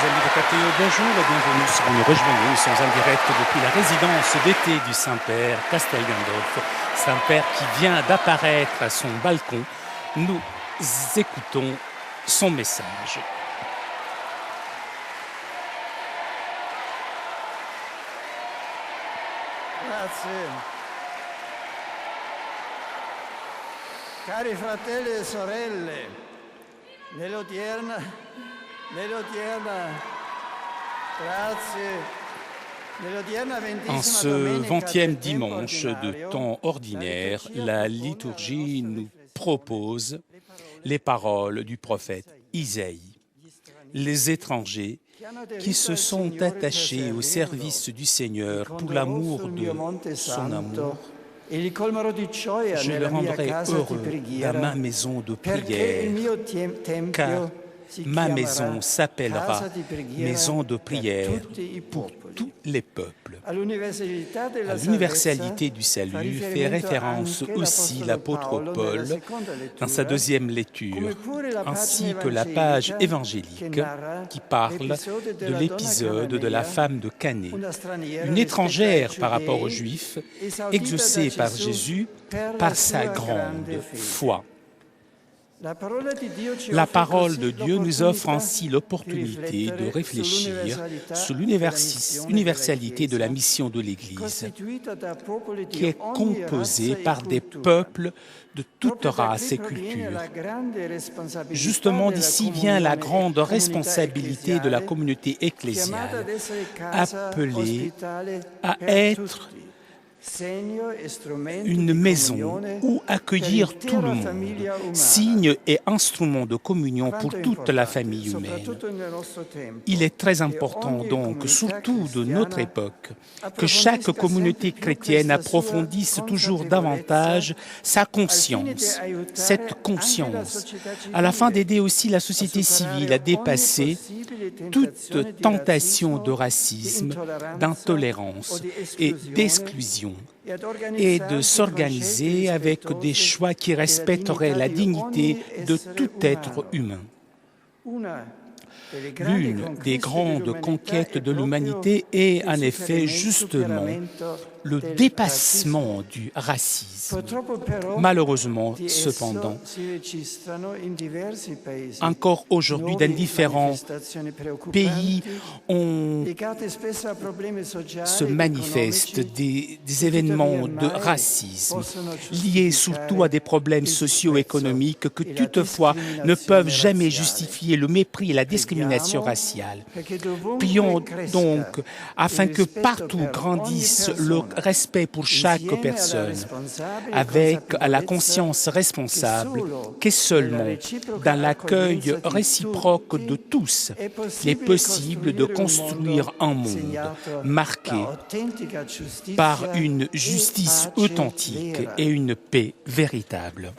amis de KTO, bonjour et bienvenue sur Nous rejoignons. Nous sommes en direct depuis la résidence d'été du Saint-Père, Castel Gandolfo. Saint-Père qui vient d'apparaître à son balcon. Nous écoutons son message. Grazie. Cari fratelli e sorelle, nell'odierna, en ce 20e dimanche de temps ordinaire, la liturgie nous propose les paroles du prophète Isaïe. Les étrangers qui se sont attachés au service du Seigneur pour l'amour de son amour, je le rendrai heureux dans ma maison de prière, car ma maison s'appellera maison de prière pour tous les peuples. À l'universalité du salut fait référence aussi l'apôtre Paul dans sa deuxième lecture, ainsi que la page évangélique qui parle de l'épisode de la femme de Cané, une étrangère par rapport aux Juifs, exaucée par Jésus par sa grande foi. La parole de Dieu nous offre ainsi l'opportunité de réfléchir sur l'universalité de la mission de l'Église, qui est composée par des peuples de toute race et culture. Justement, d'ici vient la grande responsabilité de la communauté ecclésiale, appelée à être une maison où accueillir tout le monde, signe et instrument de communion pour toute la famille humaine. Il est très important donc, surtout de notre époque, que chaque communauté chrétienne approfondisse toujours davantage sa conscience, cette conscience, à la fin d'aider aussi la société civile à dépasser toute tentation de racisme, d'intolérance et d'exclusion, et de s'organiser avec des choix qui respecteraient la dignité de tout être humain. L'une des grandes conquêtes de l'humanité est en effet justement le dépassement du racisme. Malheureusement, cependant, encore aujourd'hui, dans différents pays, se manifestent des événements de racisme liés surtout à des problèmes socio-économiques que toutefois ne peuvent jamais justifier le mépris et la discrimination raciale. Prions donc afin que partout grandisse le respect pour chaque personne, avec la conscience responsable qu'est seulement dans l'accueil réciproque de tous, il est possible de construire un monde marqué par une justice authentique et une paix véritable.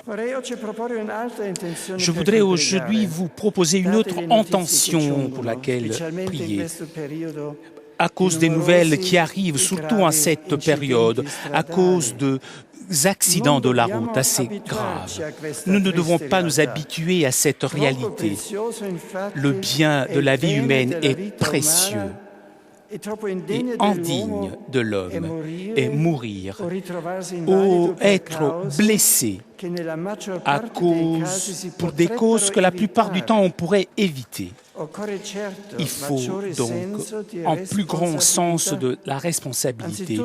Je voudrais aujourd'hui vous proposer une autre intention pour laquelle prier. À cause des nouvelles qui arrivent, surtout en cette période, à cause de accidents de la route assez graves. Nous ne devons pas nous habituer à cette réalité. Le bien de la vie humaine est précieux et indigne de l'homme, et mourir ou être blessé pour des causes que la plupart du temps on pourrait éviter. Il faut donc un plus grand sens de la responsabilité,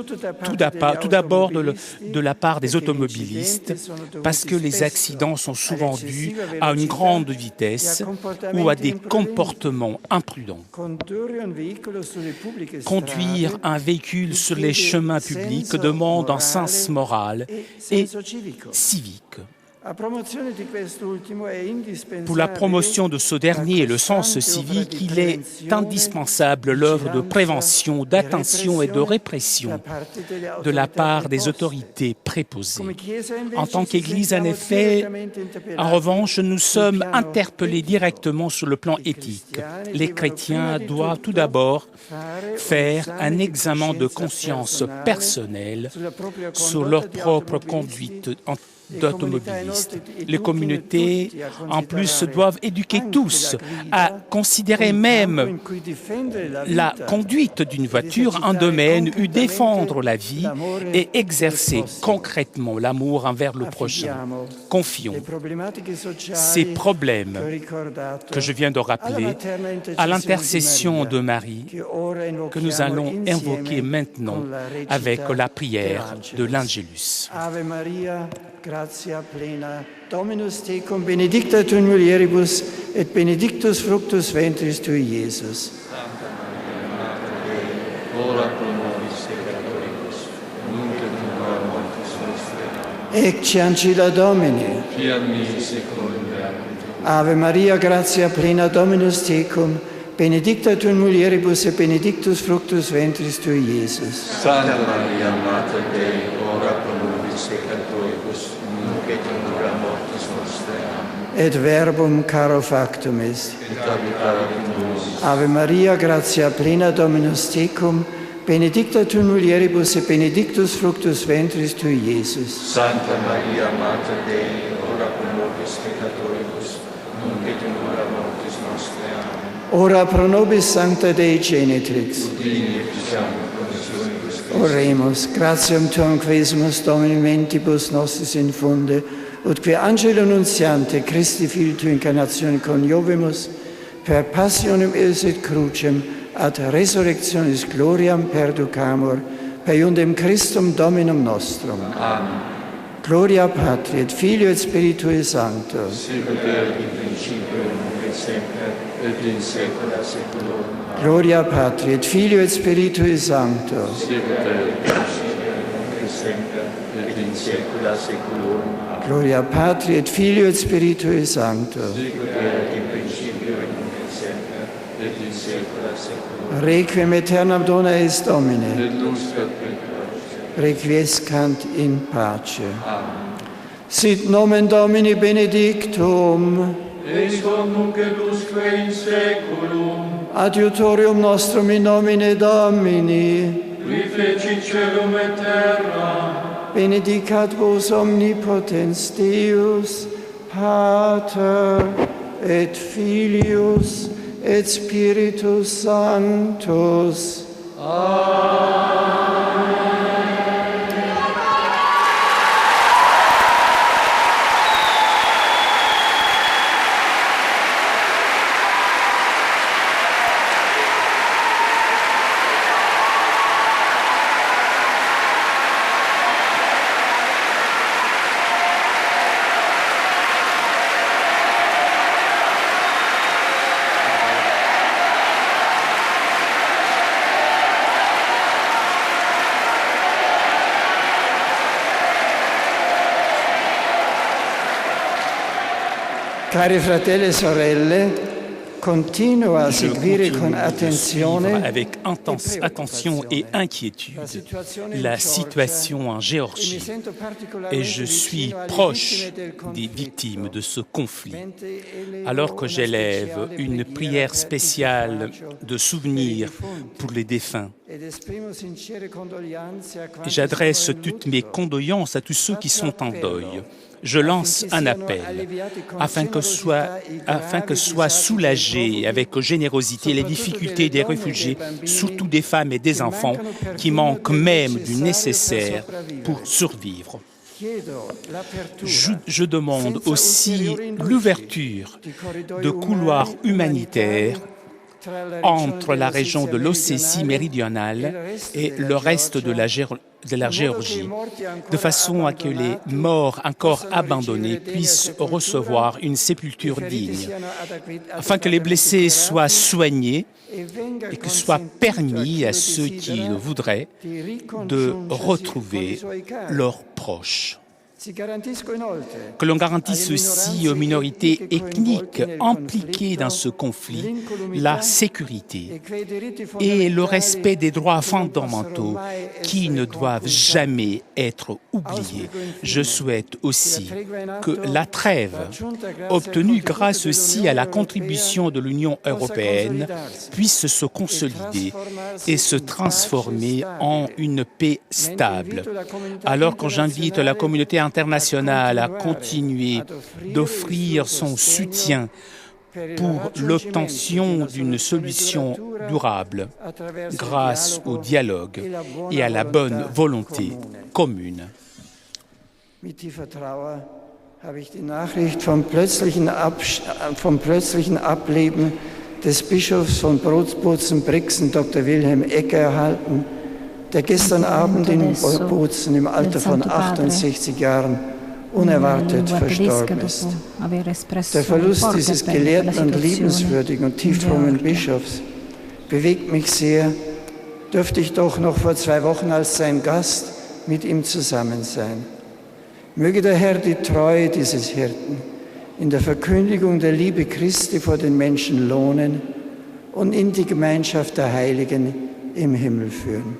tout d'abord de la part des automobilistes, parce que les accidents sont souvent dus à une grande vitesse ou à des comportements imprudents. Conduire un véhicule sur les chemins publics demande un sens moral et civique. Pour la promotion de ce dernier et le sens civique, il est indispensable l'œuvre de prévention, d'attention et de répression de la part des autorités préposées. En tant qu'Église, en effet, en revanche, nous sommes interpellés directement sur le plan éthique. Les chrétiens doivent tout d'abord faire un examen de conscience personnelle sur leur propre conduite d'automobilistes. Les communautés, en plus, doivent éduquer tous à considérer même la conduite d'une voiture un domaine où défendre la vie et exercer concrètement l'amour envers le prochain. Confions ces problèmes que je viens de rappeler à l'intercession de Marie que nous allons invoquer maintenant avec la prière de l'Angélus. Ave Maria, gratia plena, Dominus tecum, benedicta tu in mulieribus, et benedictus fructus ventris tui, Iesus. Santa Maria, Mater Dei, ora pro nobis peccatoribus, nunc et in hora mortis nostrae. Ecce ancilla Domini. Fiat mi secundum verbum. Ave Maria, gratia plena, Dominus tecum, benedicta tu in mulieribus, et benedictus fructus ventris tui, Iesus. Santa Maria, Mater Dei, ora pro nobis peccatoribus, nunc et in hora mortis nostrae. Amen. Et verbum caro factum est. Et habitavit in nobis. Ave Maria, gratia plena, Dominus tecum, benedicta tu in mulieribus, et benedictus fructus ventris tui, Iesus. Santa Maria, Mater Dei, ora pro nobis peccatoribus, nunc et in hora mortis nostrae. Amen. Ora pro nobis Sancta Dei Genitrix. Udini et ficiamo promissionibus Christi. Oremus, gratiam tuam quesimus Domini mentibus nostris infunde, ut qui angelo nuntiante Christi Filii tu incarnatione coniovimus, per passionem eis et crucem, ad resurrectionis gloriam perducamur, per iundem Christum Dominum nostrum. Amen. Gloria Patri et Filio et Spiritui Sancto. Sicut erat in principio nunc et semper, et in saecula saeculorum. Amen. Gloria Patri et Filio et Spiritui Sancto. Sicut erat in principio nunc et semper, et in saecula saeculorum. Amen. Gloria Patri et Filio et Spiritui Sancto. Sicut erat in principio nunc et semper, et in saecula saeculorum. Requiem aeternam dona eis Domine. Et lux perpetua. Requiescant in pace. Amen. Sit nomen Domini benedictum, Eis hoc nunc et usque in saeculum, adiutorium nostrum in nomine Domini, qui fecit caelum et terra, benedicat vos omnipotens Deus, Pater et Filius et Spiritus Sanctus. Cari fratelli e sorelle, continuo a Je seguire con continue de suivre attenzione avec attention et inquiétude la situation en e mi Géorgie sento et particolarmente je suis vicino alle proche vittime del des conflitto. victimes de ce conflit. Mentre elevo Alors que una j'élève speciale une preghiera prière per spéciale il suffragio de souvenir per i defunti pour les défunts, ed esprimo sincere condoglianze a quanti j'adresse sono in toutes mes lutto, condoléances à tous ceux qui sont en deuil. Je lance un appel afin que soient soulagées avec générosité les difficultés des réfugiés, surtout des femmes et des enfants qui manquent même du nécessaire pour survivre. Je demande aussi l'ouverture de couloirs humanitaires entre la région de l'Ossétie méridionale et le reste de la Géorgie, de façon à que les morts encore abandonnés puissent recevoir une sépulture digne, afin que les blessés soient soignés et que soit permis à ceux qui le voudraient de retrouver leurs proches. Que l'on garantisse aussi aux minorités ethniques impliquées dans ce conflit la sécurité et le respect des droits fondamentaux qui ne doivent jamais être oubliés. Je souhaite aussi que la trêve, obtenue grâce aussi à la contribution de l'Union européenne, puisse se consolider et se transformer en une paix stable. Alors que j'invite la communauté internationale a continué d'offrir son soutien pour l'obtention d'une solution durable grâce au dialogue et à la bonne volonté commune. Mit tiefer Trauer habe ich die Nachricht vom plötzlichen Ableben des Bischofs von Bozen-Brixen, Dr. Wilhelm Ecke, erhalten, der gestern Abend in Bozen im Alter von 68 Jahren unerwartet verstorben ist. Der Verlust dieses gelehrten und liebenswürdigen und tieffrommen Bischofs bewegt mich sehr. Dürfte ich doch noch vor 2 Wochen als sein Gast mit ihm zusammen sein. Möge der Herr die Treue dieses Hirten in der Verkündigung der Liebe Christi vor den Menschen lohnen und in die Gemeinschaft der Heiligen im Himmel führen.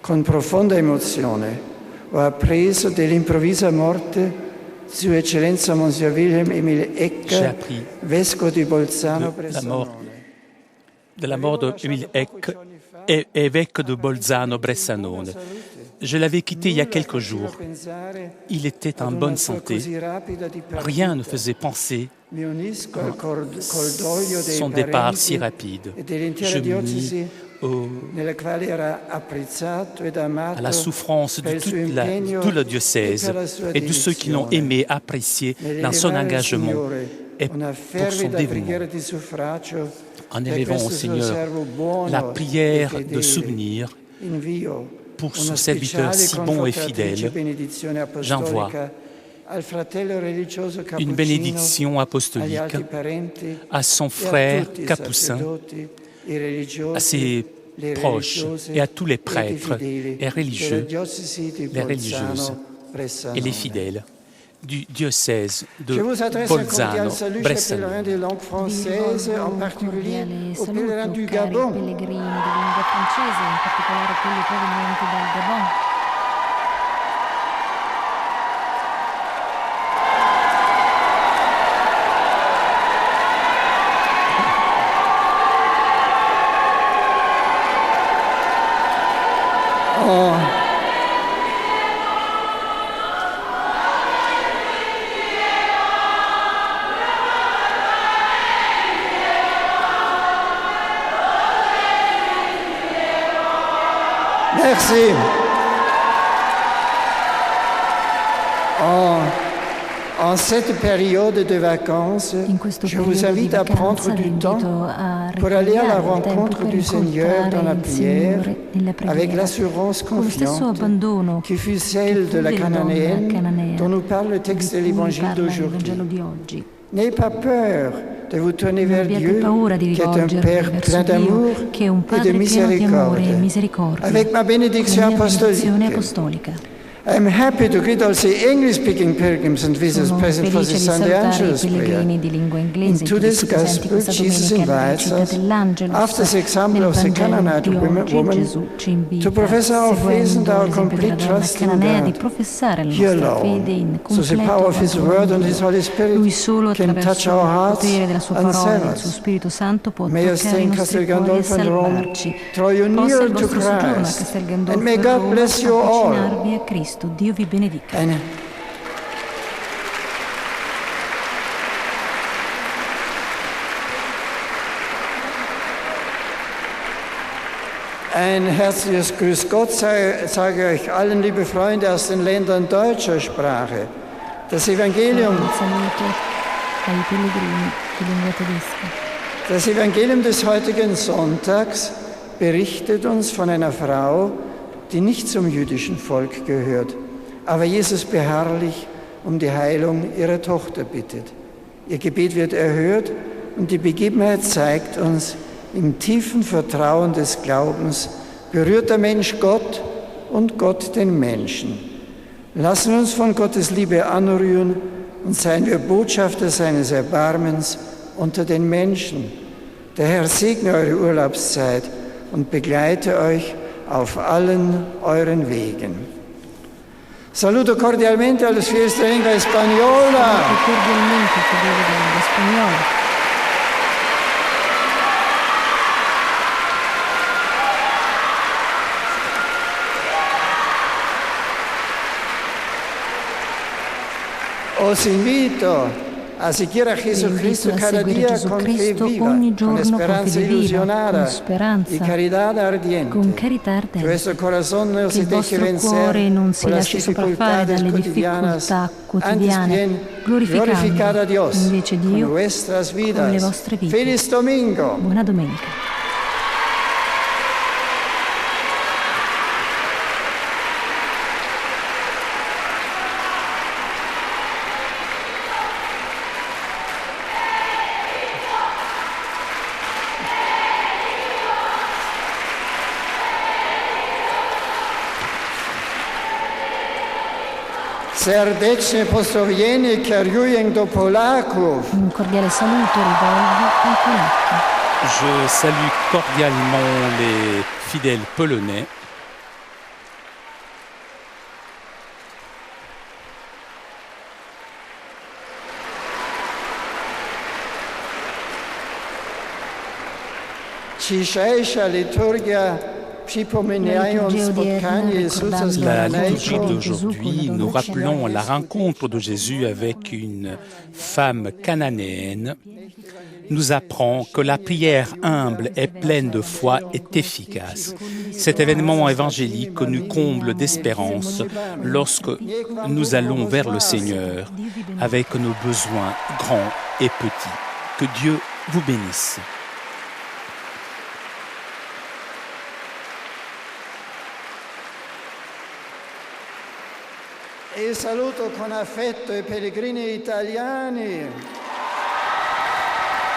Con profonda emozione ho appreso dell'improvvisa morte Sua Eccellenza Monsignor Wilhelm Emil Ecker, Vescovo di Bolzano-Bressanone. De la mort de Émile Eck, évêque de Bolzano-Bressanone. Je l'avais quitté il y a quelques jours. Il était en bonne santé. Rien ne faisait penser son départ si rapide. Je m'unis à la souffrance de tout le diocèse et de ceux qui l'ont aimé, apprécié dans son engagement et pour son dévouement. En élevant au Seigneur la prière de souvenir pour ce serviteur si bon et fidèle, j'envoie une bénédiction apostolique à son frère Capucin, à ses proches et à tous les prêtres et religieux, les religieuses et les fidèles du diocèse de Bolzano-Bressanone. de langue française, en particulier aux pèlerins du Gabon. Pellegrini di lingua francese, in particolare quelli provenienti dal Gabon. Merci. En cette période de vacances, je vous invite à prendre du temps pour aller à la rencontre du Seigneur dans la prière, avec l'assurance confiante qui fut celle de la Cananéenne dont nous parle le texte de l'Évangile d'aujourd'hui. N'ayez pas peur de vous tourner vers Dieu, qui est un Père plein d'amour et de miséricorde. Avec ma bénédiction apostolique, I am happy to greet also English-speaking pilgrims and visitors present for the Sunday Angelus prayer. In today's Gospel, Jesus invites us, after the example of the Canaanite woman, to profess our faith and our complete trust in God. He alone, so the power of His Word and His Holy Spirit can touch our hearts and save us. May us thank Castel Gandolfo and Rome, draw you nearer to Christ, and may God bless you all. Dio vi benedica. Ein herzliches Grüß Gott sage euch allen, liebe Freunde aus den Ländern deutscher Sprache. Das Evangelium des heutigen Sonntags berichtet uns von einer Frau, die nicht zum jüdischen Volk gehört, aber Jesus beharrlich um die Heilung ihrer Tochter bittet. Ihr Gebet wird erhört und die Begebenheit zeigt uns, im tiefen Vertrauen des Glaubens berührt der Mensch Gott und Gott den Menschen. Lassen wir uns von Gottes Liebe anrühren und seien wir Botschafter seines Erbarmens unter den Menschen. Der Herr segne eure Urlaubszeit und begleite euch auf allen euren Wegen. Saluto cordialmente a los fieles de lengua española. Los invito a seguire a Gesù Cristo cada día con fe viva, ogni con giorno con esperanza fede viva, ilusionada con speranza, y caridad ardiente. con carità Que ardente. vuestro corazón no Che se il deje vostro cuore non si por las lasci sopraffare dificultades dalle cotidianas, difficoltà antes quotidiane, bien glorificad a glorificando Dios invece con Dio vuestras con le vidas. vostre vite. Feliz domingo! Buona domenica. Serdeczne pozdrowienie kieruję do Polaków. Un cordiale saluto rivolgo ai polacchi. Je salue cordialement les fidèles polonais. Dzisiejsza liturgia przypominają spotkanie Jezusa z La liturgie Kananejką. d'aujourd'hui, nous rappelons la rencontre de Jésus avec une femme cananéenne, nous apprend que la prière humble et pleine de foi est efficace. Cet événement évangélique nous comble d'espérance lorsque nous allons vers le Seigneur avec nos besoins grands et petits. Que Dieu vous bénisse. E saluto con affetto i pellegrini italiani.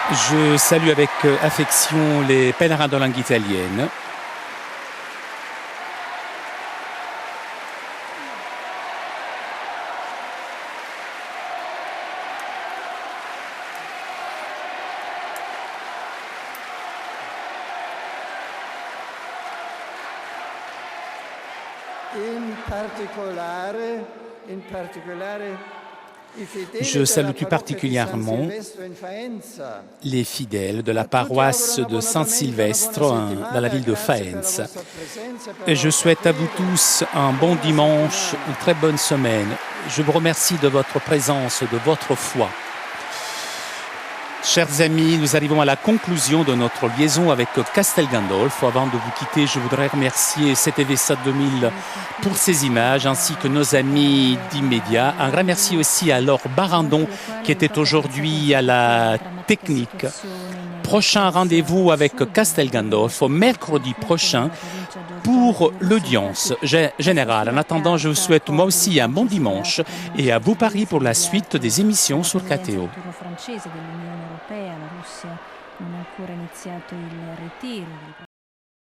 Je salue avec affection les pèlerins de langue italienne. Je salue tout particulièrement les fidèles de la paroisse de San Silvestre dans la ville de Faenza. Et je souhaite à vous tous un bon dimanche, une très bonne semaine. Je vous remercie de votre présence, de votre foi. Chers amis, nous arrivons à la conclusion de notre liaison avec Castel Gandolfo. Avant de vous quitter, je voudrais remercier CTV-SAT 2000 pour ces images, ainsi que nos amis d'Immédiat. Un grand merci aussi à Laure Barandon, qui était aujourd'hui à la technique. Prochain rendez-vous avec Castel Gandolfo, mercredi prochain, pour l'audience générale. En attendant, je vous souhaite moi aussi un bon dimanche et à vous Paris pour la suite des émissions sur KTO.